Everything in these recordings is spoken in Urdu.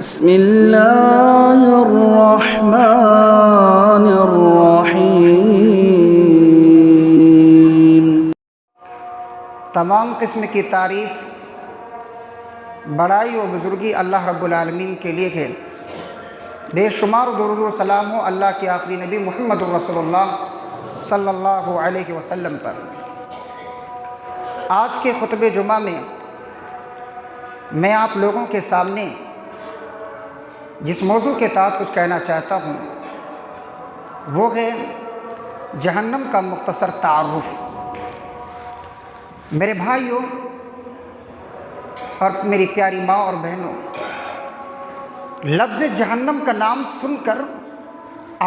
بسم اللہ الرحمن الرحیم۔ تمام قسم کی تعریف، بڑائی و بزرگی اللہ رب العالمین کے لیے ہے۔ بے شمار درود و سلام ہو اللہ کے آخری نبی محمد رسول اللہ صلی اللہ علیہ وسلم پر۔ آج کے خطبہ جمعہ میں آپ لوگوں کے سامنے جس موضوع کے تحت کچھ کہنا چاہتا ہوں وہ ہے جہنم کا مختصر تعارف۔ میرے بھائیوں اور میری پیاری ماں اور بہنوں، لفظ جہنم کا نام سن کر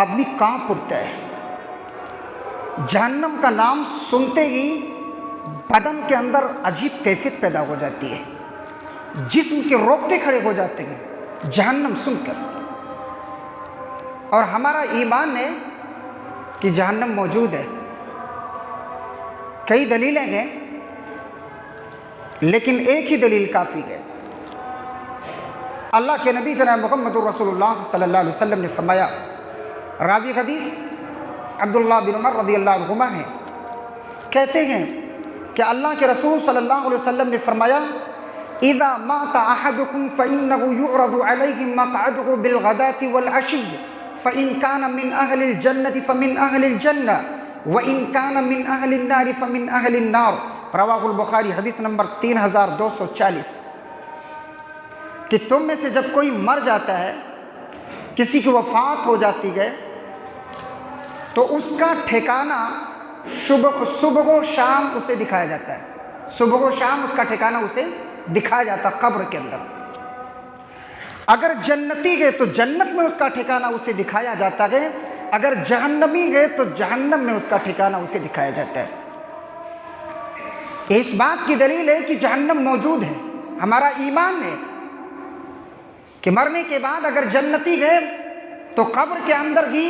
آدمی کانپ اٹھتا ہے۔ جہنم کا نام سنتے ہی بدن کے اندر عجیب کیفیت پیدا ہو جاتی ہے، جسم کے روکتے کھڑے ہو جاتے ہیں جہنم سن کر۔ اور ہمارا ایمان ہے کہ جہنم موجود ہے۔ کئی دلیلیں ہیں لیکن ایک ہی دلیل کافی ہے۔ اللہ کے نبی جناب محمد رسول اللہ صلی اللہ علیہ وسلم نے فرمایا، راوی حدیث عبداللہ بن عمر رضی اللہ عنہما ہیں، کہتے ہیں کہ اللہ کے رسول صلی اللہ علیہ وسلم نے فرمایا، اذا مات احدکم فانه يعرض عليه مقعده بالغداة والعشي فان كان من اهل الجنة فمن اهل الجنة وان كان من اهل النار فمن اهل النار، رواہ البخاری، حدیث نمبر 3240۔ کہ تم میں سے جب کوئی مر جاتا ہے، کسی کی وفات ہو جاتی ہے، تو اس کا ٹھکانہ صبح و شام اسے دکھایا جاتا ہے۔ صبح و شام اس کا ٹھکانہ اسے دکھایا جاتا قبر کے اندر۔ اگر جنتی ہے تو جنت میں اس کا ٹھکانہ اسے دکھایا جاتا ہے، اگر جہنمی ہے تو جہنم میں اس کا ٹھکانہ اسے دکھایا جاتا ہے۔ اس بات کی دلیل ہے کہ جہنم موجود ہے۔ ہمارا ایمان ہے کہ مرنے کے بعد اگر جنتی ہے تو قبر کے اندر ہی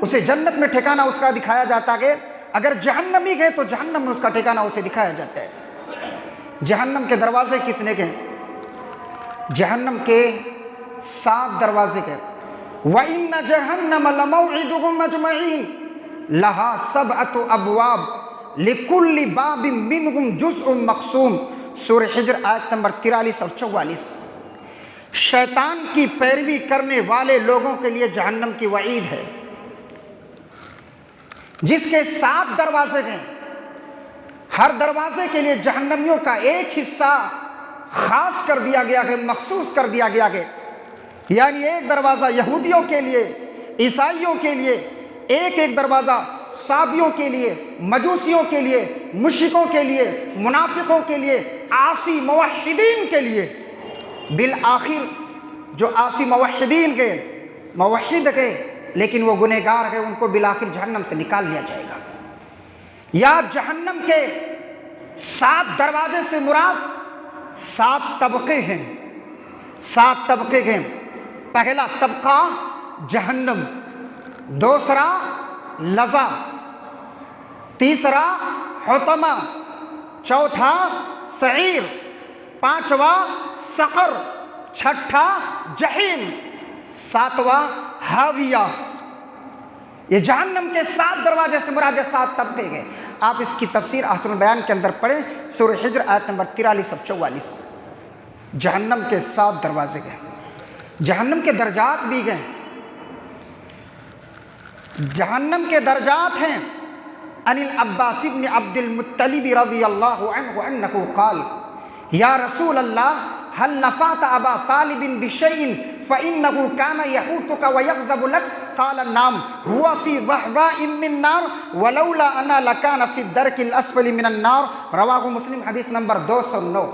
اسے جنت میں ٹھکانہ اس کا دکھایا جاتا ہے، اگر جہنمی ہے تو جہنم میں اس کا ٹھکانہ اسے دکھایا جاتا ہے۔ جہنم کے دروازے کتنے ہیں؟ جہنم کے 7 دروازے ہیں۔ وَإِنَّ جَهَنَّمَ لَمَوْعِدُهُمْ أَجْمَعِينَ لَهَا 7 أَبْوَابٍ لِكُلِّ بَابٍ مِّنْهُمْ جُزْءٌ مَقْسُومٌ، سورہ حجر آیت نمبر 43 اور 44۔ شیطان کی پیروی کرنے والے لوگوں کے لیے جہنم کی وعید ہے، جس کے 7 دروازے ہیں۔ ہر دروازے کے لیے جہنمیوں کا ایک حصہ خاص کر دیا گیا ہے، مخصوص کر دیا گیا ہے۔ یعنی ایک دروازہ یہودیوں کے لیے، عیسائیوں کے لیے، ایک دروازہ صابیوں کے لیے، مجوسیوں کے لیے، مشرکوں کے لیے، منافقوں کے لیے، عاصی موحدین کے لیے۔ بالآخر جو عاصی موحدین کے موحد کے لیکن وہ گنہگار ہے، ان کو بالآخر جہنم سے نکال لیا جائے گا۔ یا جہنم کے 7 دروازے سے مراد 7 طبقے ہیں۔ 7 طبقے ہیں۔ پہلا طبقہ جہنم، دوسرا لظا، تیسرا حطمہ، چوتھا سعیر، پانچواں سقر، چھٹا جحیم، 7واں ہاویہ۔ یہ جہنم کے 7 دروازے سے مراد 7 طبقے ہیں۔ آپ اس کی تفسیر احسن البیان کے اندر پڑھیں، سورہ حجر آیت نمبر 43 اور 44۔ جہنم کے 7 دروازے ہیں۔ جہنم کے درجات بھی ہیں۔ جہنم کے درجات ہیں۔ عن العباس بن عبد المطلب رضی اللہ عنہ انہ قال، یا رسول اللہ هل نفعت ابا طالب بشيء فانه كان يحوطك ويغضب لك؟ قال نعم، هو في ضحضاء من نار ولولا انا لكان في الدرك الاسفل من النار، رواہ مسلم، حدیث نمبر 209۔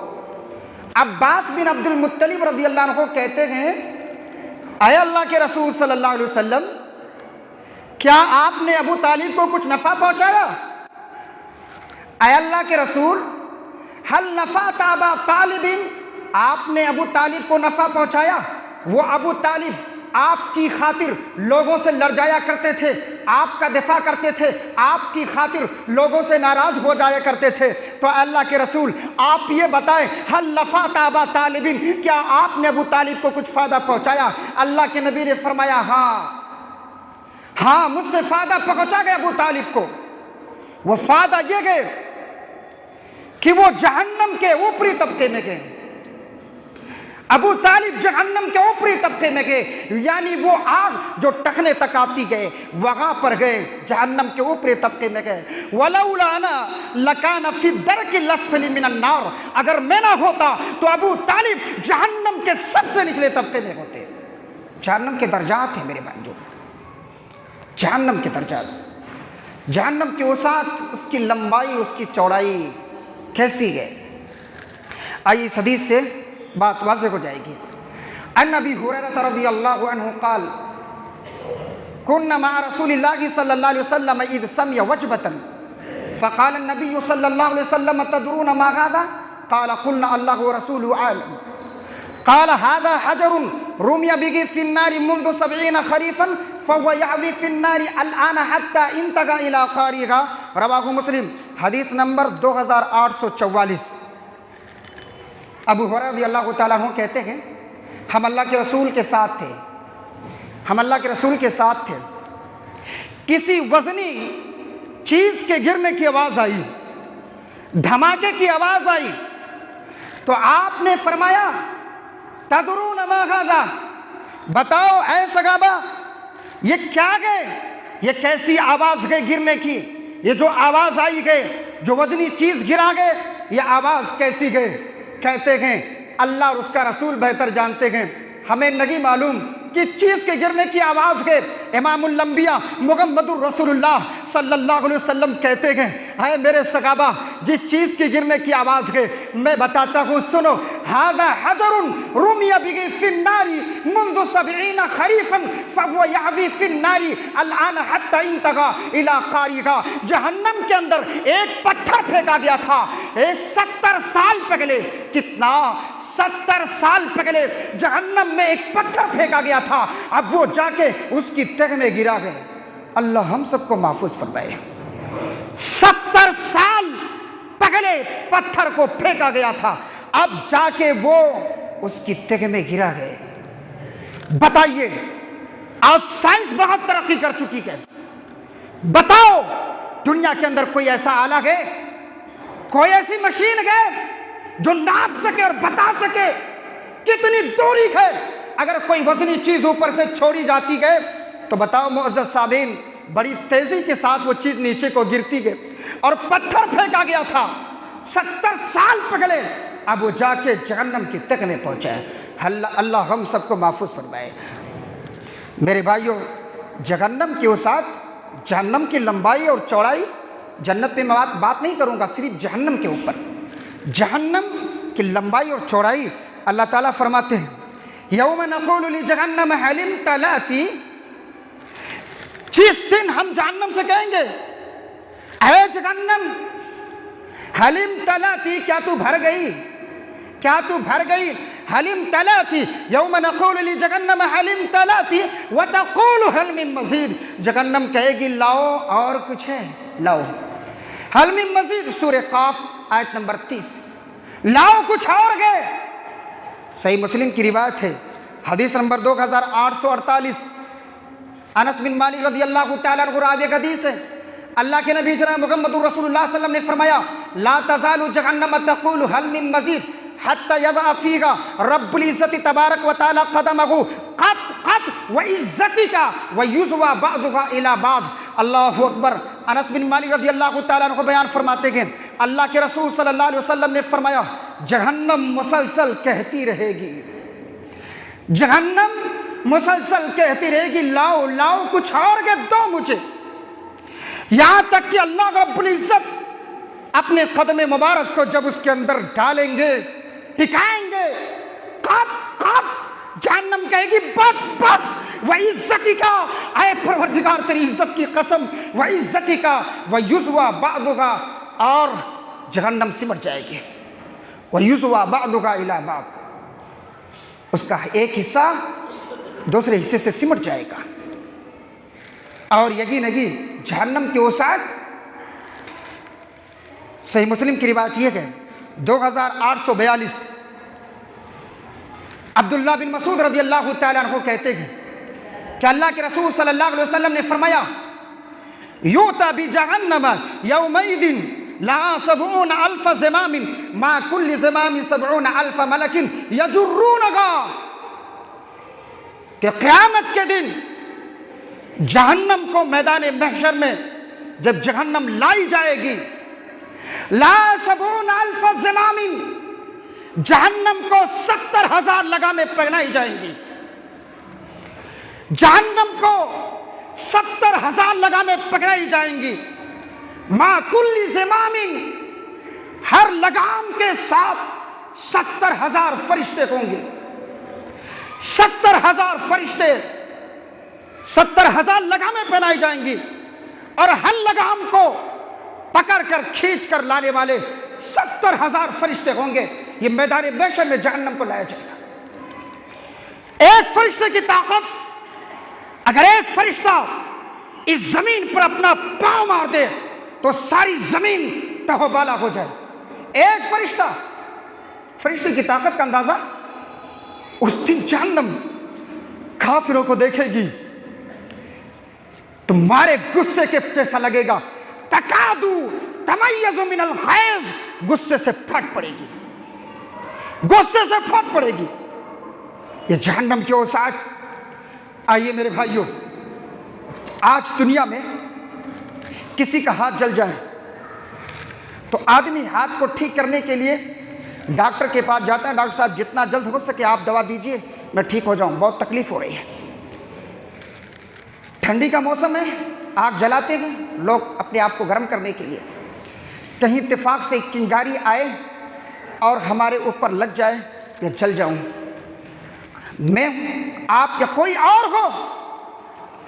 عباس بن عبد المطلب رضی اللہ عنہ کہتے ہیں، اے اللہ کے رسول صلی اللہ علیہ وسلم، کیا آپ نے ابو طالب کو کچھ نفع پہنچایا؟ اے اللہ کے رسول، هل نفعت ابا طالب، آپ نے ابو طالب کو نفع پہنچایا؟ وہ ابو طالب آپ کی خاطر لوگوں سے لڑ جایا کرتے تھے، آپ کا دفاع کرتے تھے، آپ کی خاطر لوگوں سے ناراض ہو جایا کرتے تھے، تو اللہ کے رسول آپ یہ بتائیں حل نفعت ابا طالب، کیا آپ نے ابو طالب کو کچھ فائدہ پہنچایا؟ اللہ کے نبی نے فرمایا ہاں مجھ سے فائدہ پہنچا گیا ابو طالب کو۔ وہ فائدہ یہ گئے کہ وہ جہنم کے اوپری طبقے میں گئے، ابو طالب جہنم کے اوپری طبقے میں گئے، یعنی وہ آگ جو ٹخنے تک آتی گئے وہاں پر گئے، جہنم کے اوپری طبقے میں گئے۔ وَلَوْلَا أَنَا لَكَانَ فِي الدَّرْكِ الْأَسْفَلِ مِنَ النَّارِ، اگر میں نہ ہوتا تو ابو طالب جہنم کے سب سے نچلے طبقے میں ہوتے۔ جہنم کے درجات ہیں میرے بھائیو، جہنم کے درجات، جہنم کی وسعت، اس کی لمبائی، اس کی چوڑائی کیسی ہے؟ آئیے اس حدیث سے بات واضح ہو جائے گی۔ ان ابی ہریرہ رضی اللہ عنہ قال كنا مع رسول اللہ صلی اللہ علیہ وسلم اذ سمع وجبۃ فقال النبي صلی اللہ علیہ وسلم تدرون ما هذا؟ قال قلنا الله ورسوله اعلم۔ قال هذا حجر رمي به في النار منذ 70 خريفا فهو يعوي في النار الآن حتى انتهى إلى قارئها، رواہ مسلم، حدیث نمبر 2844۔ ابو ہریرہ رضی اللہ تعالیٰ عنہ کہتے ہیں ہم اللہ کے رسول کے ساتھ تھے، ہم اللہ کے رسول کے ساتھ تھے، کسی وزنی چیز کے گرنے کی آواز آئی، دھماکے کی آواز آئی، تو آپ نے فرمایا تدرون ما ھذا، بتاؤ اے صحابہ یہ کیا گئے، یہ کیسی آواز گئے گرنے کی، یہ جو آواز آئی گئے، جو وزنی چیز گرا گئے، یہ آواز کیسی گئے؟ کہتے ہیں اللہ اور اس کا رسول بہتر جانتے ہیں، ہمیں نہیں معلوم کس چیز کے گرنے کی آواز گئے۔ امام الانبیاء محمد الرسول اللہ صلی اللہ علیہ وسلم کہتے ہیں اے میرے صحابہ جس چیز کی گرنے کی آواز گئے میں بتاتا ہوں، سنو۔ ھذا حجر رمی به فی النار منذ 70 خریفا فهو یعوی فی النار الآن حتی انتهى الی قاریها، جہنم کے اندر ایک پتھر پھینکا گیا تھا 70 سال پہلے، کتنا 70 سال پہلے جہنم میں ایک پتھر پھینکا گیا تھا، اب وہ جا کے اس کی تہ میں گرا گئے۔ اللہ ہم سب کو محفوظ فرمائے۔ 70 سال پہلے پتھر کو پھینکا گیا تھا، اب جا کے وہ اس کی تہ میں گرا گئے۔ بتائیے آج سائنس بہت ترقی کر چکی ہے، بتاؤ دنیا کے اندر کوئی ایسا آلہ ہے، کوئی ایسی مشین ہے جو ناپ سکے اور بتا سکے کتنی دوری ہے؟ اگر کوئی وزنی چیز اوپر سے چھوڑی جاتی ہے تو بتاؤ معزز سامعین بڑی تیزی کے ساتھ وہ چیز نیچے کو گرتی ہے، اور پتھر پھینکا گیا تھا 70 سال پہلے، اب وہ جا کے جہنم کی تہ میں پہنچا ہے۔ اللہ ہم سب کو محفوظ فرمائے۔ میرے بھائیوں جہنم کی وسعت، جہنم کی لمبائی اور چوڑائی، جنت پہ میں بات نہیں کروں گا، صرف جہنم کے اوپر، جہنم کی لمبائی اور چوڑائی اللہ تعالیٰ فرماتے ہیں یوم نقول لجہنم هل امتلأت، جس دن ہم جہنم سے کہیں گے اے جہنم هل امتلأت، کیا تو بھر گئی، کیا تو بھر گئی؟ هل امتلأت، یوم نقول لجہنم هل امتلأت وتقول هل من مزید، جہنم کہے گی لاؤ اور کچھ ہے، لاؤ، هل من مزید، سورہ قاف آیت نمبر 30، لاؤ کچھ اور گئے۔ صحیح مسلم کی روایت ہے، حدیث نمبر 2848، انس بن مالک رضی اللہ تعالیٰ عنہ راوی حدیث ہے، اللہ کے نبی جناب محمد رسول اللہ صلی اللہ علیہ وسلم نے فرمایا لا تزال جہنم تقول هل من مزید حتی یضع فیہا رب العزت تبارک و تعالی قدمہ قط قط وعزتک ویزوى بعضها الى بعض۔ اللہ اکبر۔ انس بن مالک رضی اللہ تعالیٰ عنہ بیان فرماتے ہیں اللہ کے رسول صلی اللہ علیہ وسلم نے فرمایا جہنم مسلسل کہتی رہے گی، جہنم مسلسل کہتی رہے گی لاؤ لاؤ کچھ اور کے دو مجھے، یہاں تک کہ اللہ رب العزت اپنے قدم مبارک کو جب اس کے اندر ڈالیں گے، ٹکائیں گے، قط قط، جہنم کہے گی بس بس، وعزتک، اے پروردگار تیری عزت کی قسم، وعزتک ویزوى بعضها، اور جہنم سمٹ جائے گی، ویزوى بعضها الى بعض، اس کا ایک حصہ دوسرے حصے سے سمٹ جائے گا. اور یقین جہنم کی وسعت، صحیح مسلم کی روایت یہ ہے 2842، عبداللہ بن مسعود رضی اللہ تعالیٰ عنہ کہتے ہیں کہ اللہ کے رسول صلی اللہ علیہ وسلم نے فرمایا یوتا بجہنم یومئذ لہا 70,000 زمام ما کل زمام 70,000 ملک یجرونہا، کہ قیامت کے دن جہنم کو میدان محشر میں جب جہنم لائی جائے گی، لا 70,000 زمام، جہنم کو 70,000 لگامیں پہنائی جائیں گی. جہنم کو 70,000 لگامیں پکڑائی جائیں گی. ما کل زمام، ہر لگام کے ساتھ 70,000 فرشتے ہوں گے. 70,000 فرشتے، 70,000 لگامیں پہنائی جائیں گی، اور ہر لگام کو پکڑ کر کھینچ کر لانے والے 70,000 فرشتے ہوں گے. یہ میدان محشر میں جہنم کو لایا جائے گا. ایک فرشتے کی طاقت، اگر ایک فرشتہ اس زمین پر اپنا پاؤں مار دے تو ساری زمین تہو بالا ہو جائے. ایک فرشتے کی طاقت کا اندازہ اس دن جہنم کافروں کو دیکھے گی، تمہارے غصے کے جیسا لگے گا. تکادو تمیز من الغیظ، غصے سے پھٹ پڑے گی، غصے سے پھٹ پڑے گی. یہ جہنم کی وسعت. آئیے میرے بھائیوں، آج دنیا میں کسی کا ہاتھ جل جائے تو آدمی ہاتھ کو ٹھیک کرنے کے لیے ڈاکٹر کے پاس جاتا ہے. ڈاکٹر صاحب جتنا جلد ہو سکے آپ دوا دیجئے، میں ٹھیک ہو جاؤں، بہت تکلیف ہو رہی ہے. ٹھنڈی کا موسم ہے، آگ جلاتے ہیں لوگ اپنے آپ کو گرم کرنے کے لیے. کہیں اتفاق سے ایک چنگاری آئے اور ہمارے اوپر لگ جائے یا جل جاؤں. میں ہوں، آپ یا کوئی اور ہو،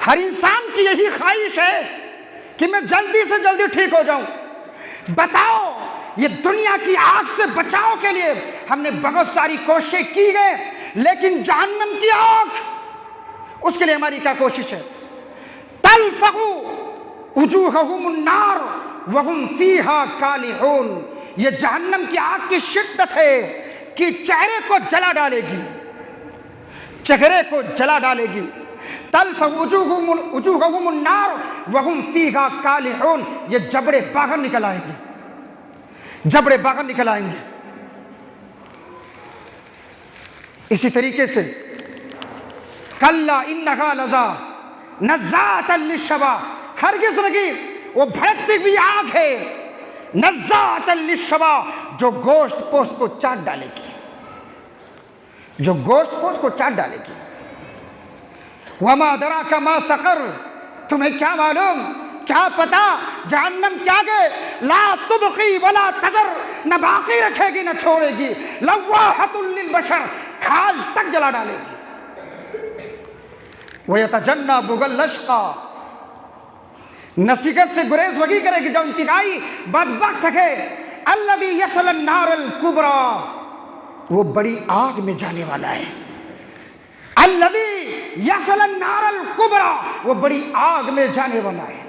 ہر انسان کی یہی خواہش ہے کہ میں جلدی سے جلدی ٹھیک ہو جاؤں. بتاؤ، یہ دنیا کی آگ سے بچاؤ کے لیے ہم نے بہت ساری کوششیں کی گئے، لیکن جہنم کی آگ، اس کے لیے ہماری کیا کوشش ہے؟ تلفح وجوہہم النار وہم فیہا کالحون. یہ جہنم کی آگ کی شدت ہے کہ چہرے کو جلا ڈالے گی، چہرے کو جلا ڈالے گی. تلفح وجوہہم النار وہم فیہا کالحون. یہ جبڑے باہر نکل آئیں گے، جبڑے باہر نکل آئیں گے. اسی طریقے سے کلا انہا لظی نزاعۃ للشویٰ، ہرگز نہیں، وہ بھڑکتی ہوئی آگ ہے، نزاعۃ للشویٰ، جو گوشت پوست کو چاٹ ڈالے گی، جو گوشت پوست کو چاٹ ڈالے گی. وما ادراک ما سقر، تمہیں کیا معلوم، کیا پتا جہنم کیا گئے؟ لا تبقی ولا تذر، نہ باقی رکھے گی نہ چھوڑے گی. لواحۃ للبشر، کھال تک جلا ڈالے گی. وَيَتَجَنَّبُهَا الْأَشْقَى، نصیحت سے گریز وگی کرے گی جو انتہائی بدبخت ہے. الَّذِي يَصْلَى النَّارَ الْكُبْرَى، وہ بڑی آگ میں جانے والا ہے. الَّذِي يَصْلَى النَّارَ الْكُبْرَى، وہ بڑی آگ میں جانے والا ہے.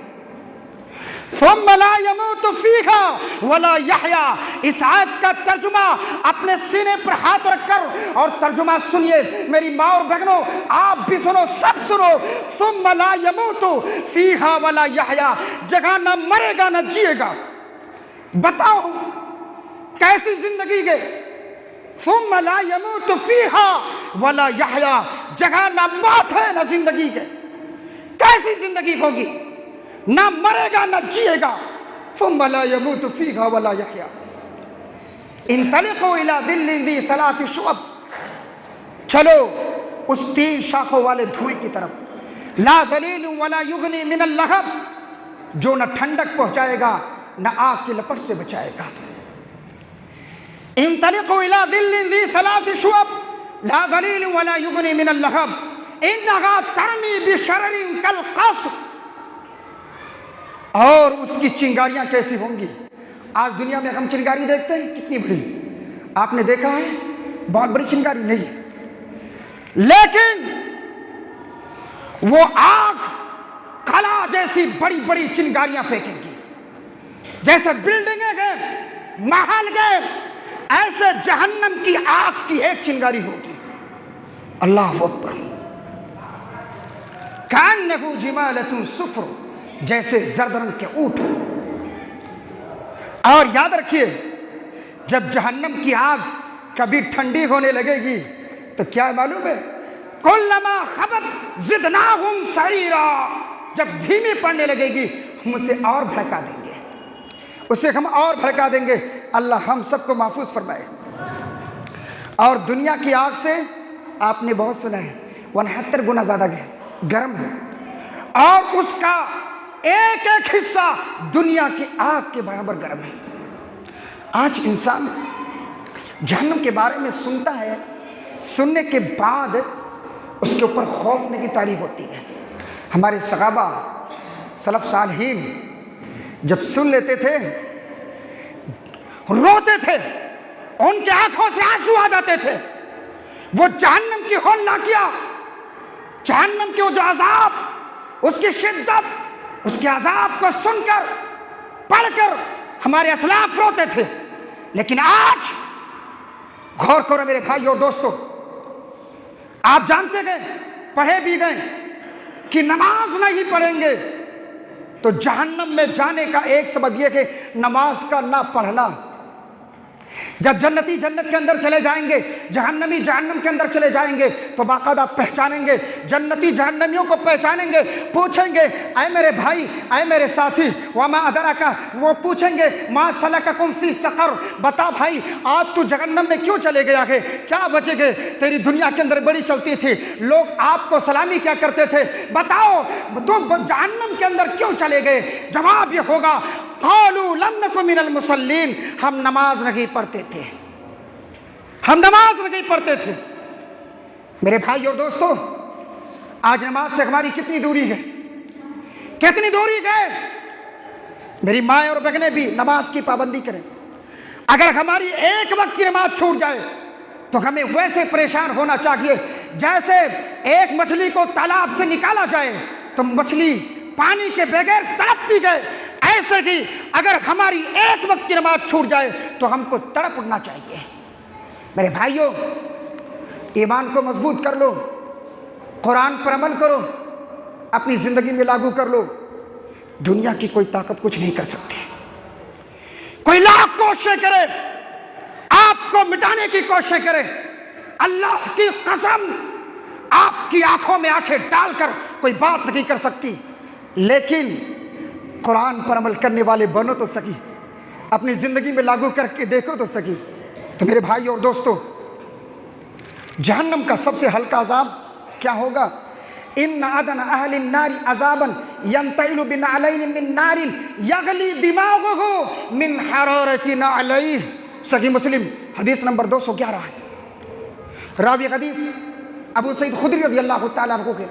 ثُمَّ لَا يَمُوتُ فِيهَا وَلَا يَحْيَا. اس آیت کا ترجمہ اپنے سینے پر ہاتھ رکھ کر اور ترجمہ سنیے میری ماں اور بہنوں، آپ بھی سنو، سب سنو. ثُمَّ لَا يَمُوتُ فِيهَا وَلَا يَحْيَا، جگہ نہ مرے گا نہ جیے گا. بتاؤ کیسی زندگی ہے؟ ثُمَّ لَا يَمُوتُ فِيهَا وَلَا يَحْيَا، جگہ نہ موت ہے نہ زندگی ہے. کیسی زندگی ہوگی؟ نہ مرے گا نہ جیے گا. ثم لا يموت فيها ولا يحيا. انطلقوا الى ظل ذي 3 شعب، چلو اس 3 شاخوں والے دھوئیں کی طرف. لا ذلیل ولا یغنی من اللہب، جو نہ ٹھنڈک پہنچائے گا نہ آگ کی لپٹ سے بچائے گا. انطلقوا الى ظل ذي 3 شعب لا ذلیل ولا یغنی من اللہب انہا ترمی بشرر کالقصر. اور اس کی چنگاریاں کیسی ہوں گی؟ آج دنیا میں ہم چنگاری دیکھتے ہیں کتنی بڑی، آپ نے دیکھا ہے؟ بہت بڑی چنگاری نہیں، لیکن وہ آگ کلا جیسی بڑی بڑی چنگاریاں پھینکیں گی، جیسے بلڈنگیں گئے، محل گئے، ایسے جہنم کی آگ کی ایک چنگاری ہوگی۔ اللہ اکبر۔ کأنہ جمالۃ صفر، جیسے زرد رنگ کے اونٹ۔ اور یاد رکھیے، جب جہنم کی آگ کبھی ٹھنڈی ہونے لگے گی تو کیا معلوم ہے؟ کلما خبت زدناہم سعیرا، جب دھیمی پڑنے لگے گی ہم اسے اور بھڑکا دیں گے، اسے ہم اور بھڑکا دیں گے۔ اللہ ہم سب کو محفوظ فرمائے۔ اور دنیا کی آگ سے آپ نے بہت سنا ہے 69 گنا زیادہ گرم ہے، اور اس کا ایک ایک حصہ دنیا کی آگ کے برابر گرم ہے۔ آج انسان جہنم کے بارے میں سنتا ہے، سننے کے بعد اس کے اوپر خوف کی تاریخ ہوتی ہے۔ ہمارے صحابہ سلف صالحین جب سن لیتے تھے روتے تھے، ان کے آنکھوں سے آنسو آ جاتے تھے۔ وہ جہنم کی ہولناکیاں، جہنم کے جو عذاب، اس کی شدت، اس کے عذاب کو سن کر پڑھ کر ہمارے اسلاف روتے تھے۔ لیکن آج غور کرو میرے بھائی اور دوستو، آپ جانتے گئے، پڑھے بھی گئے کہ نماز نہیں پڑھیں گے تو جہنم میں جانے کا ایک سبب یہ کہ نماز کا نہ پڑھنا۔ جب جنتی جنت کے اندر چلے جائیں گے، جہنمی جہنم کے اندر چلے جائیں گے تو باقاعدہ پہچانیں گے، جنتی جہنمیوں کو پہچانیں گے، پوچھیں گے اے میرے بھائی، اے میرے ساتھی، وما ادراک، وہ پوچھیں گے ما سلککم فی سقر، بتا بھائی آج تو جہنم میں کیوں چلے گیا ہے، کیا وجہ ہے؟ تیری دنیا کے اندر بڑی چلتی تھی، لوگ آپ کو سلامی کیا کرتے تھے، بتاؤ تم جہنم کے اندر کیوں چلے گئے؟ جواب یہ ہوگا قالوا لم نکن من المصلین، ہم نماز نہیں پڑھتے تھے، ہم نماز نہیں پڑھتے تھے۔ میرے بھائی اور دوستو، آج نماز سے ہماری کتنی دوری ہے، کتنی دوری ہے؟ میری ماں اور بہنیں بھی نماز کی پابندی کریں۔ اگر ہماری ایک وقت کی نماز چھوٹ جائے تو ہمیں ویسے پریشان ہونا چاہیے جیسے ایک مچھلی کو تالاب سے نکالا جائے تو مچھلی پانی کے بغیر تڑپتی گئے، ایسے ہی اگر ہماری ایک وقت کی نماز چھوٹ جائے تو ہم کو تڑپ اٹھنا چاہیے۔ میرے بھائیوں، ایمان کو مضبوط کر لو، قرآن پر عمل کرو، اپنی زندگی میں لاگو کر لو۔ دنیا کی کوئی طاقت کچھ نہیں کر سکتی، کوئی لاکھ کوششیں کرے آپ کو مٹانے کی کوشش کرے، اللہ کی قسم آپ کی آنکھوں میں آنکھیں ڈال کر کوئی بات نہیں کر سکتی۔ لیکن قرآن پر عمل کرنے والے بنو تو سکی، اپنی زندگی میں لاگو کر کے دیکھو تو سکی۔ تو میرے بھائی اور دوستو، جہنم کا سب سے ہلکا عذاب کیا ہوگا؟ ان ادنى اهل النار عذابا ينتقل بنعلين من نار يغلي دماغه من حرارة نعليه، صحیح مسلم حدیث نمبر 211 ہے۔ راوی حدیث ابو سعید خدری رضی اللہ تعالیٰ عنہ کے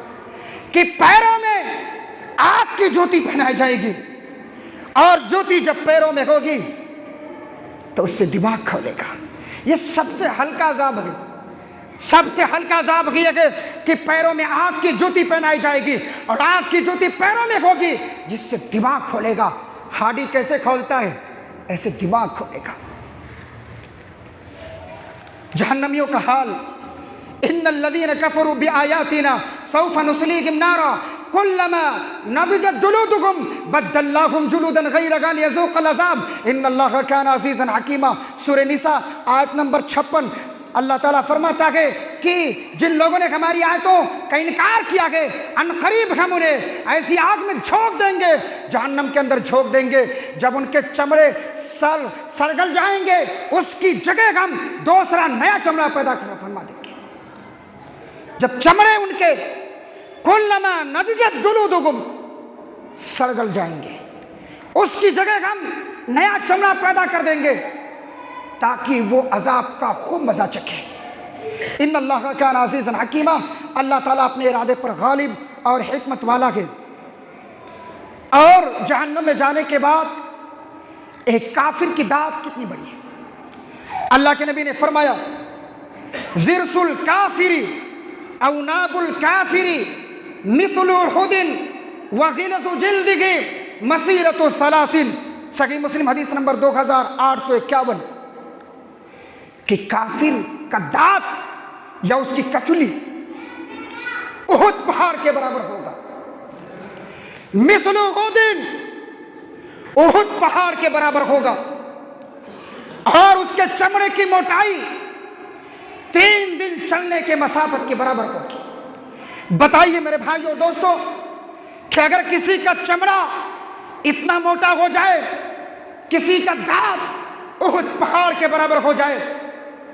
کہ پیروں میں آگ کی جوتی پہنائی جائے گی، اور جوتی جب پیروں میں ہوگی تو اس سے دماغ کھولے گا۔ یہ سب سے ہلکا عذاب ہے، سب سے ہلکا عذاب یہ ہے کہ پیروں میں آگ کی جوتی پہنائی جائے گی، اور آگ کی جوتی پیروں میں ہوگی جس سے دماغ کھولے گا۔ ہاڈی کیسے کھولتا ہے؟ ایسے دماغ کھولے گا۔ جہنمیوں کا حال، ان الذین کفروا بآیاتنا سوف نصلیہم نارا کلما نضجت جلودہم بدلناہم جلودا غیرہا لیذوقوا العذاب ان اللہ کان عزیزا حکیما۔ سورہ نساء آیت نمبر 56۔ اللہ تعالیٰ فرماتا ہے کہ جن لوگوں نے ہماری آیتوں کا انکار کیا ہے، ان قریب ہم انہیں ایسی آگ میں جھونک دیں گے، جہنم کے اندر جھونک دیں گے، جب ان کے چمڑے سڑگل جائیں گے اس کی جگہ ہم دوسرا نیا چمڑا پیدا فرما دیں گے۔ جب چمڑے ان کے کلما نضجت جلودہم سڑگل جائیں گے، اس کی جگہ ہم نیا چمڑا پیدا کر دیں گے تاکہ وہ عذاب کا خوب مزہ چکھے۔ ان اللہ کان عزیزا حکیما، اللہ تعالیٰ اپنے ارادے پر غالب اور حکمت والا ہے۔ اور جہنم میں جانے کے بعد ایک کافر کی داد کتنی بڑی ہے۔ اللہ کے نبی نے فرمایا ضرس الکافر او ناب الکافر مثل احد وغلظ جلدہ مسیرۃ سلاسل، صحیح مسلم حدیث نمبر 2851، کہ کافر کا دانت یا اس کی کچلی احد پہاڑ کے برابر ہوگا، مثل احد، احد پہاڑ کے برابر ہوگا، اور اس کے چمڑے کی موٹائی 3 دن چلنے کے مسافت کے برابر ہوگی۔ بتائیے میرے بھائیو اور دوستو کہ اگر کسی کا چمڑا اتنا موٹا ہو جائے، کسی کا دانت احد پہاڑ کے برابر ہو جائے،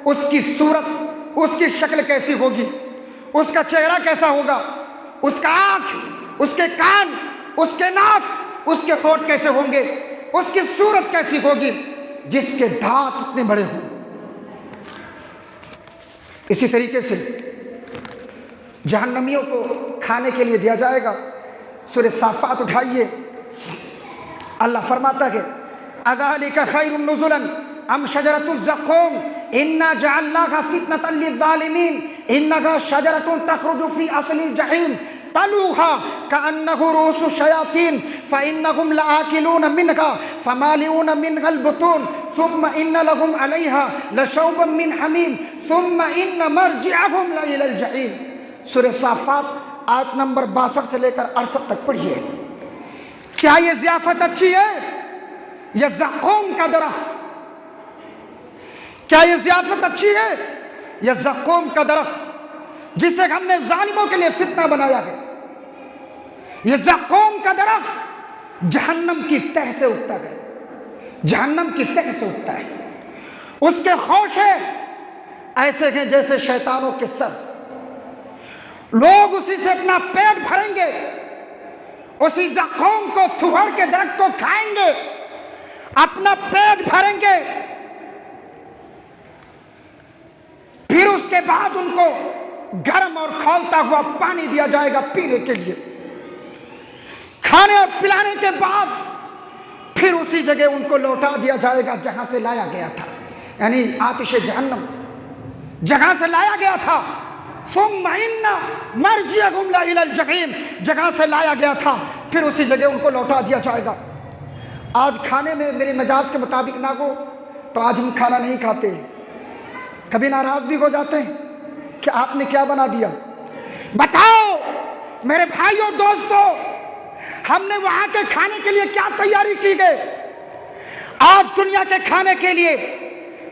اس کی صورت، اس کی شکل کیسی ہوگی، اس کا چہرہ کیسا ہوگا، اس کا آنکھ، اس کے کان، اس کے ناک، اس کے ہونٹ کیسے ہوں گے، اس کی صورت کیسی ہوگی جس کے دانت اتنے بڑے ہوں۔ اسی طریقے سے جہنمیوں کو کھانے کے لیے دیا جائے گا۔ سورہ صافات اٹھائیے، اللہ فرماتا ہے اذالک خیر نزلا ام شجرۃ الزقوم انا جعلناها فتنۃ للظالمین انها شجرۃ تخرج في اصل الجحیم طلعها كأنه رؤوس الشیاطین فإنهم لآکلون منها فمالئون منها البطون ثم إن لهم عليها لشوبا من حمیم ثم إن مرجعهم لإلى الجحیم۔ سورہ صافات آیت نمبر 62 سے لے کر 68 تک پڑھیے۔ کیا یہ ضیافت اچھی ہے؟ یہ زقوم کا درخت، کیا یہ ضیافت اچھی ہے؟ یہ زقوم کا درخت جسے ہم نے ظالموں کے لیے فتنہ بنایا ہے۔ یہ زقوم کا درخت جہنم کی تہ سے اگتا ہے، جہنم کی تہ سے اگتا ہے۔ اس کے خوشے ایسے ہیں جیسے شیطانوں کے سر، لوگ اسی سے اپنا پیٹ بھریں گے، اسی زقوم کو، تھوہر کے درخت کو کھائیں گے، اپنا پیٹ بھریں گے، پھر اس کے بعد ان کو گرم اور کھولتا ہوا پانی دیا جائے گا پینے کے لیے۔ کھانے اور پلانے کے بعد پھر اسی جگہ ان کو لوٹا دیا جائے گا جہاں سے لایا گیا تھا، یعنی آتش جہنم جہاں سے لایا گیا تھا۔ ثم ان مرجعهم الى الجحیم، جگہ سے لایا گیا تھا پھر اسی جگہ ان کو لوٹا دیا جائے گا۔ آج کھانے میں میرے مزاج کے مطابق نہ ہو تو آج ہم کھانا نہیں کھاتے، کبھی ناراض بھی ہو جاتے ہیں کہ آپ نے کیا بنا دیا۔ بتاؤ میرے بھائیوں اور دوستو، ہم نے وہاں کے کھانے کے لیے کیا تیاری کی گئی؟ آج دنیا کے کھانے کے لیے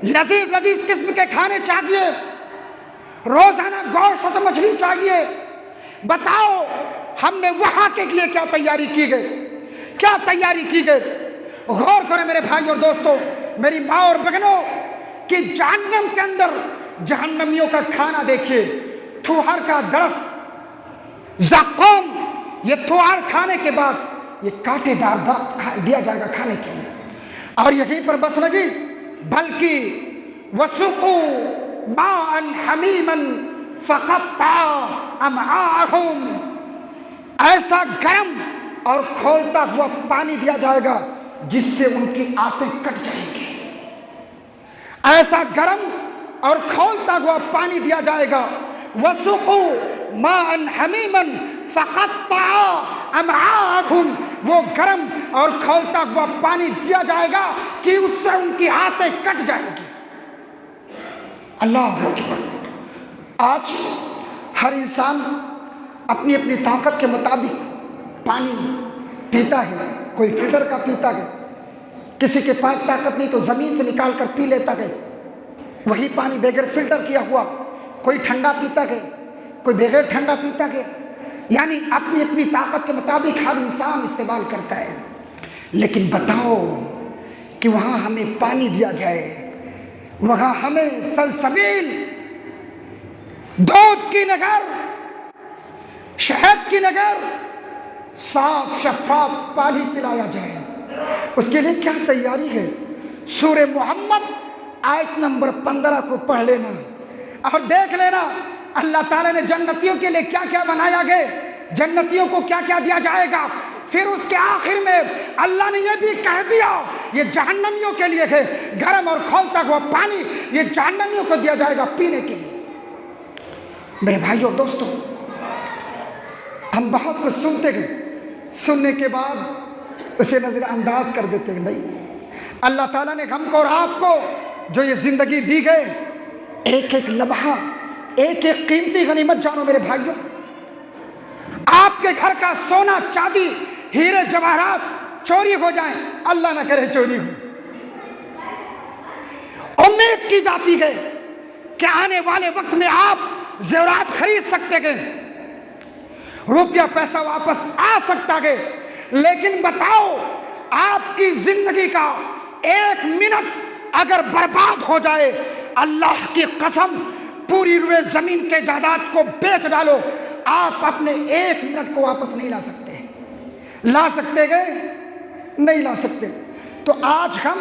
لذیذ لذیذ قسم کے کھانے چاہیے، روزانہ گوشت اور مچھلی چاہیے۔ بتاؤ ہم نے وہاں کے لیے کیا تیاری کی گئی، کیا تیاری کی گئی؟ غور کریں میرے بھائی اور دوستو، میری ماں اور بہنوں، کہ جہنم کے اندر جہنمیوں کا کھانا دیکھیے، تھوہر کا درخت زقوم، یہ تھوہر کھانے کے بعد یہ کانٹے دار درخت دیا جائے گا کھانے کے لیے، اور یہیں پر بس لگی، بلکہ وَسُقُوا مَاءً حَمِيمًا فَقَطَّعَ أَمْعَاءَهُمْ، ایسا گرم اور کھولتا ہوا پانی دیا جائے گا جس سے ان کی آنتیں کٹ جائیں گی، ایسا گرم اور کھولتا ہوا پانی دیا جائے گا۔ وَسُقُوا مَاءً حَمِيمًا فَقَطَّعَ أَمْعَاءَهُمْ، وہ گرم اور کھولتا ہوا پانی دیا جائے گا کہ اس سے ان کی آنتیں کٹ جائیں گی۔ اللہ اکبر۔ آج ہر انسان اپنی اپنی طاقت کے مطابق پانی پیتا ہے، کوئی فلٹر کا پیتا ہے، کسی کے پاس طاقت نہیں تو زمین سے نکال کر پی لیتا ہے، وہی پانی بغیر فلٹر کیا ہوا، کوئی ٹھنڈا پیتا ہے، کوئی بغیر ٹھنڈا پیتا ہے، یعنی اپنی اپنی طاقت کے مطابق ہر انسان استعمال کرتا ہے۔ لیکن بتاؤ کہ وہاں ہمیں پانی دیا جائے، وہاں ہمیں سلسبیل، دودھ کی نہر، شہد کی نہر، صاف شفاف پانی پلایا جائے، اس کے لیے کیا تیاری ہے؟ سورہ محمد آیت نمبر 15 کو پڑھ لینا اور دیکھ لینا اللہ تعالیٰ نے جنتیوں کے لیے کیا کیا بنایا گیا، جنتیوں کو کیا کیا دیا جائے گا۔ پھر اس کے آخر میں اللہ نے یہ بھی کہہ دیا یہ جہنمیوں کے لیے ہے، گرم اور کھولتا ہوا پانی یہ جہنمیوں کو دیا جائے گا پینے کے لیے۔ میرے بھائیو اور دوستو، ہم بہت کچھ سنتے گئے، سننے کے بعد اسے نظر انداز کر دیتے ہیں۔ نہیں، اللہ تعالیٰ نے ہم کو اور آپ کو جو یہ زندگی دی گئے، ایک ایک لمحہ ایک ایک قیمتی غنیمت جانو میرے بھائیوں۔ آپ کے گھر کا سونا چاندی ہیرے جواہرات چوری ہو جائیں، اللہ نہ کرے چوری ہو، امید کی جاتی ہے کہ آنے والے وقت میں آپ زیورات خرید سکتے ہیں، روپیہ پیسہ واپس آ سکتا ہے، لیکن بتاؤ آپ کی زندگی کا ایک منٹ اگر برباد ہو جائے، اللہ کی قسم پوری روئے زمین کے جائیداد کو بیچ ڈالو، آپ اپنے ایک منٹ کو واپس نہیں لا سکتے۔ لا سکتے گئے؟ نہیں لا سکتے۔ تو آج ہم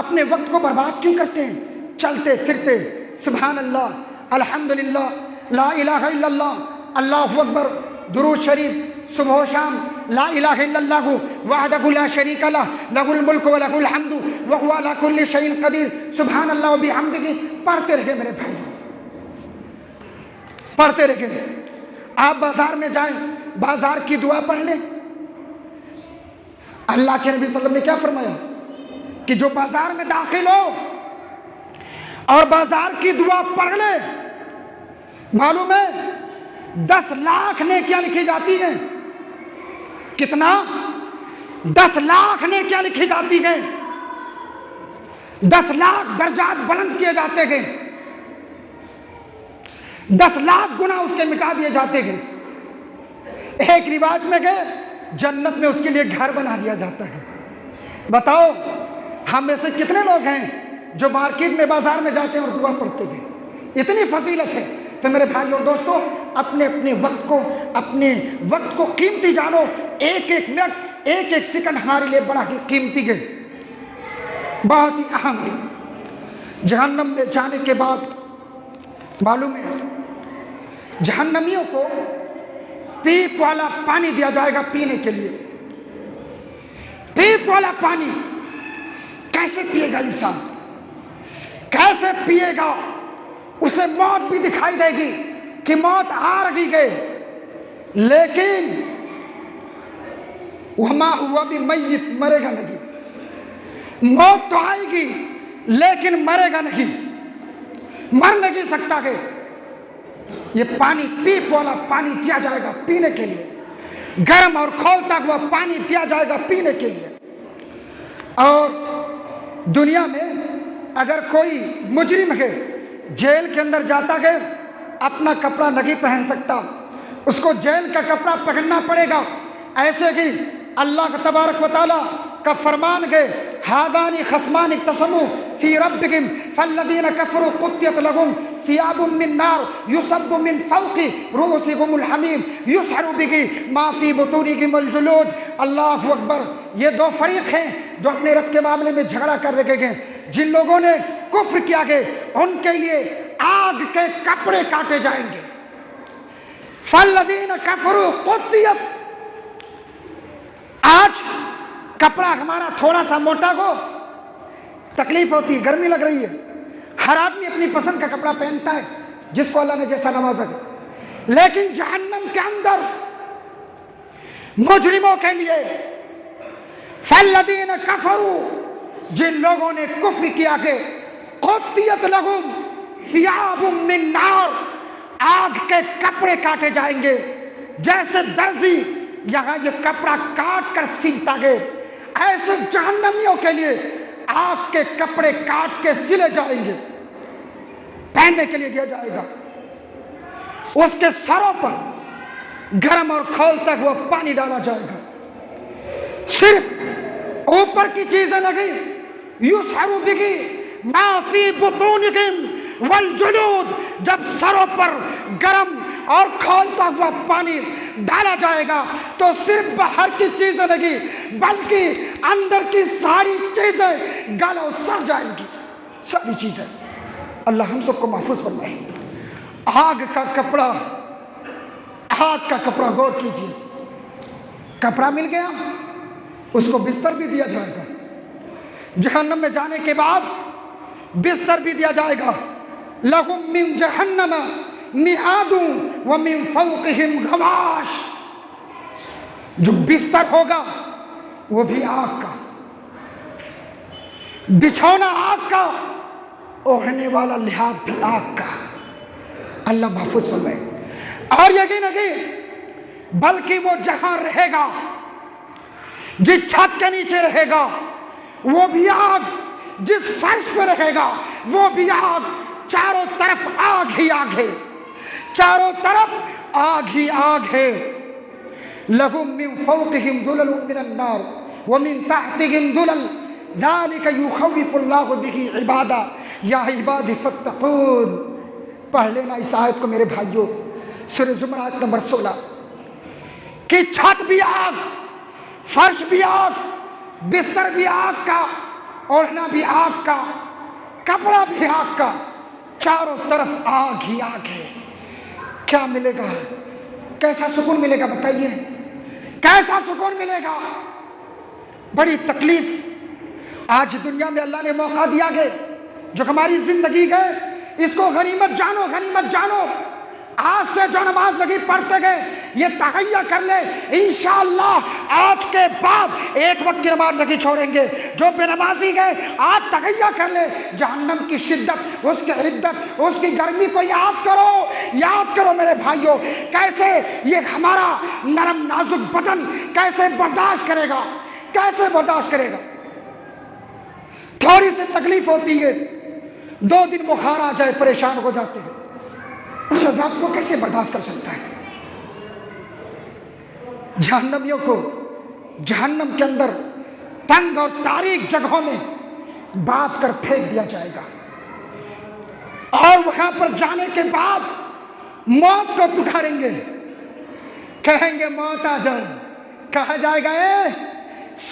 اپنے وقت کو برباد کیوں کرتے ہیں؟ چلتے پھرتے سبحان اللہ، الحمدللہ، لا الہ الا اللہ، اللہ اکبر، درود شریف صبح و شام، لا الہ الا اللہ وحدہ لا شریک لہ، لہ الملک و لہ الحمد وہو علی کل شیء قدیر، سبحان اللہ وبحمدہ، پڑھتے رہے میرے بھائی، پڑھتے رہے۔ آپ بازار میں جائیں، بازار کی دعا پڑھ لیں۔ اللہ کے نبی صلی اللہ علیہ وسلم نے کیا فرمایا کہ جو بازار میں داخل ہو اور بازار کی دعا پڑھ لے، معلوم ہے 10 لاکھ نیکیاں لکھی جاتی ہیں۔ کتنا؟ 10 لاکھ نیکیاں لکھی جاتی ہیں، 10 لاکھ درجات بلند کیے جاتے ہیں، 10 لاکھ گناہ اس کے مٹا دیے جاتے ہیں۔ ایک روایت میں گئے جنت میں اس کے لیے گھر بنا دیا جاتا ہے۔ بتاؤ ہم میں سے کتنے لوگ ہیں جو مارکیٹ میں بازار میں جاتے ہیں اور دعا پڑھتے ہیں؟ اتنی فضیلت ہے۔ تو میرے بھائی اور دوستو، اپنے وقت کو قیمتی جانو۔ ایک ایک منٹ، ایک ایک سیکنڈ ہمارے لیے بڑا ہی قیمتی ہے، بہت ہی اہم ہے۔ جہنم میں جانے کے بعد معلوم ہے جہنمیوں کو پیپ والا پانی دیا جائے گا پینے کے لیے۔ پیپ والا پانی کیسے پیے گا انسان؟ کیسے پیے گا؟ اسے موت بھی دکھائی دے گی کہ موت آ رہی ہے، لیکن وما ہوا بھی میت، مرے گا نہیں۔ موت تو آئے گی لیکن مرے گا نہیں، مر نہیں سکتا ہے۔ یہ پانی پیپ والا پانی دیا جائے گا پینے کے لیے، گرم اور کھولتا ہوا پانی دیا جائے گا پینے کے لیے۔ اور دنیا میں اگر کوئی مجرم ہے جیل کے اندر جاتا ہے، اپنا کپڑا نہیں پہن سکتا، اس کو جیل کا کپڑا پہننا پڑے گا۔ ایسے ہی اللہ تبارک و تعالیٰ کا فرمان ہے، ہذان خصمان اختصموا فی ربہم فالذین کفروا قطعت لہم ثیاب من نار یصب من فوق رؤوسہم الحمیم یسحر بہ ما فی بطونہم الجلود۔ اللہ اکبر۔ یہ دو فریق ہیں جو اپنے رب کے معاملے میں جھگڑا کر رہے ہیں۔ جن لوگوں نے کفر کیا ہے ان کے لیے آگ کے کپڑے کاٹے جائیں گے۔ فالذین کفروا قطعت۔ آج کپڑا ہمارا تھوڑا سا موٹا ہو تکلیف ہوتی ہے، گرمی لگ رہی ہے، ہر آدمی اپنی پسند کا کپڑا پہنتا ہے جس کو اللہ نے جیسا نوازا ہے۔ لیکن جہنم کے اندر مجرموں کے لیے فالذین کفروا، جن لوگوں نے کفر کیا کہ قطعت لہم ثیاب من نار، آگ کے کپڑے کاٹے جائیں گے۔ جیسے درزی یہاں یہ کپڑا کاٹ کر سیتا ہے، ایسے جہنمیوں کے لیے آگ کے کپڑے کاٹ کے سلے جائیں گے، پہننے کے لیے دیا جائے گا۔ اس کے سروں پر گرم اور کھولتا ہوا پانی ڈالا جائے گا۔ صرف اوپر کی چیزیں نہیں، یسحر بہ ما فی بطونہم والجلود، جب سروں پر گرم اور کھولتا ہوا پانی ڈالا جائے گا تو صرف باہر کی چیزیں نہیں بلکہ اندر کی ساری چیزیں گل و سڑ جائیں گی، ساری چیزیں۔ اللہ ہم سب کو محفوظ فرمائے۔ آگ کا کپڑا، آگ کا کپڑا، غور کیجیے، کپڑا مل گیا، اس کو بستر بھی دیا جائے گا۔ جہنم میں جانے کے بعد بستر بھی دیا جائے گا۔ لہم من جہنم مہاد ومن فوقہم غواش۔ جو بستر ہوگا وہ بھی آگ کا، بچھونا آگ کا، اوڑھنے والا لحاظ بھی آگ کا۔ اللہ محفوظ فرمائے۔ اور یقین نہیں بلکہ وہ جہاں رہے گا، جس چھت کے نیچے رہے گا وہ بھی آگ، جس فرش پہ رہے گا وہ بھی آگ، چاروں طرف آگ ہی آگ ہے، چاروں طرف آگ ہی آگ ہے۔ لَهُم مِّن فَوْقِهِمْ ظُلَلٌ مِّنَ النَّارِ وَمِن تَحْتِهِمْ ظُلَلٌ ذَلِكَ يُخَوِّفُ اللَّهُ بِهِ عِبَادَهُ يَا عِبَادِ فَاتَّقُونِ۔ پڑھ لینا اس آیت کو میرے بھائیوں، سورہ زمر آیت نمبر 16 کہ چھت بھی آگ، فرش بھی آگ، بستر بھی آگ کا، اوڑھنا بھی آگ کا، کپڑا بھی آگ کا، چاروں طرف آگ ہی آگ ہے۔ کیا ملے گا؟ کیسا سکون ملے گا بتائیے؟ کیسا سکون ملے گا؟ بڑی تکلیف آج دنیا میں اللہ نے موقع دیا گئے، جو ہماری زندگی گئے اس کو غنیمت جانو، غنیمت جانو۔ آج سے جو نماز لگی پڑھتے گئے یہ تہیہ کر لے انشاءاللہ آج کے بعد ایک وقت کی نماز نہیں چھوڑیں گے۔ جو بے نمازی گئے آج تہیہ کر لے جہنم کی شدت، اس کی عدت، اس کی گرمی کو یاد کرو، یاد کرو میرے بھائیوں، کیسے یہ ہمارا نرم نازک بدن کیسے برداشت کرے گا، کیسے برداشت کرے گا۔ تھوڑی سی تکلیف ہوتی ہے، 2 دن بخار آ جائے پریشان ہو جاتے ہیں، اس عذاب کو کیسے برداشت کر سکتا ہے؟ جہنمیوں کو جہنم کے اندر تنگ اور تاریک جگہوں میں باندھ کر پھینک دیا جائے گا، اور وہاں پر جانے کے بعد موت کو پکاریں گے، کہیں گے موت آ جائے۔ کہا جائے گا اے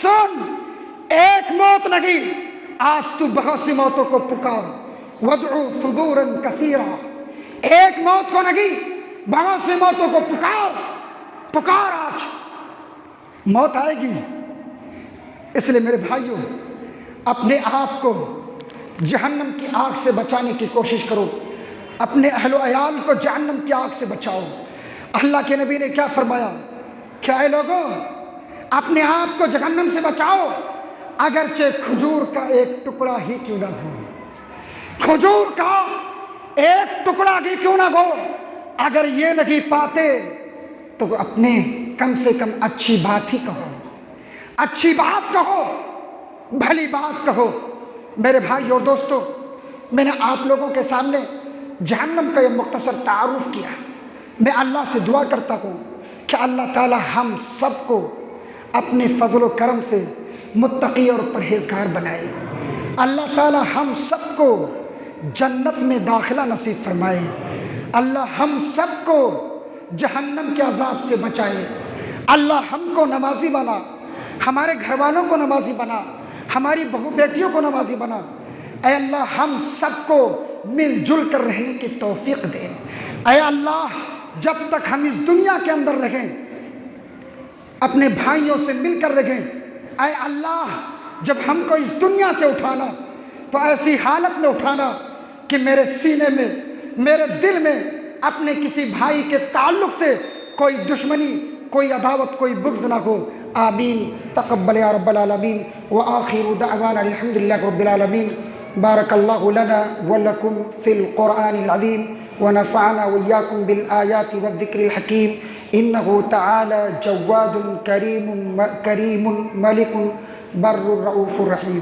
سن، ایک موت نہیں، آج تو بہت سی موتوں کو پکار، وَادْعُوا ثُبُورًا كَثِيرًا، ایک موت کو نہیں بہت سی موتوں کو پکار، پکار، آج موت آئے گی۔ اس لیے میرے بھائیوں اپنے آپ کو جہنم کی آگ سے بچانے کی کوشش کرو، اپنے اہل و عیال کو جہنم کی آگ سے بچاؤ۔ اللہ کے نبی نے کیا فرمایا؟ کیا اے لوگوں اپنے آپ کو جہنم سے بچاؤ، اگرچہ کھجور کا ایک ٹکڑا ہی کیوں نہ ہو، کھجور کا ایک ٹکڑا بھی کیوں نہ ہو۔ اگر یہ نہیں پاتے تو اپنے کم سے کم اچھی بات ہی کہو، اچھی بات کہو، بھلی بات کہو۔ میرے بھائی اور دوستو، میں نے آپ لوگوں کے سامنے جہنم کا یہ مختصر تعارف کیا۔ میں اللہ سے دعا کرتا ہوں کہ اللہ تعالی ہم سب کو اپنے فضل و کرم سے متقی اور پرہیزگار بنائے۔ اللہ تعالی ہم سب کو جنت میں داخلہ نصیب فرمائے۔ اللہ ہم سب کو جہنم کے عذاب سے بچائے۔ اللہ ہم کو نمازی بنا، ہمارے گھر والوں کو نمازی بنا، ہماری بہو بیٹیوں کو نمازی بنا۔ اے اللہ ہم سب کو مل جل کر رہنے کی توفیق دے۔ اے اللہ جب تک ہم اس دنیا کے اندر رہیں اپنے بھائیوں سے مل کر رہیں۔ اے اللہ جب ہم کو اس دنیا سے اٹھانا تو ایسی حالت میں اٹھانا کہ میرے سینے میں، میرے دل میں اپنے کسی بھائی کے تعلق سے کوئی دشمنی، کوئی عداوت، کوئی بغض نہ ہو۔ آمین تقبل یا رب العالمین وآخر دعوانا الحمدللہ رب العالمین۔ بارک اللہ لنا ولکم فی القرآن العظیم ونفعنا وإياكم بالآيات والذكر الحكيم إنه تعالى جواد كريم ملك بر رؤوف رحيم۔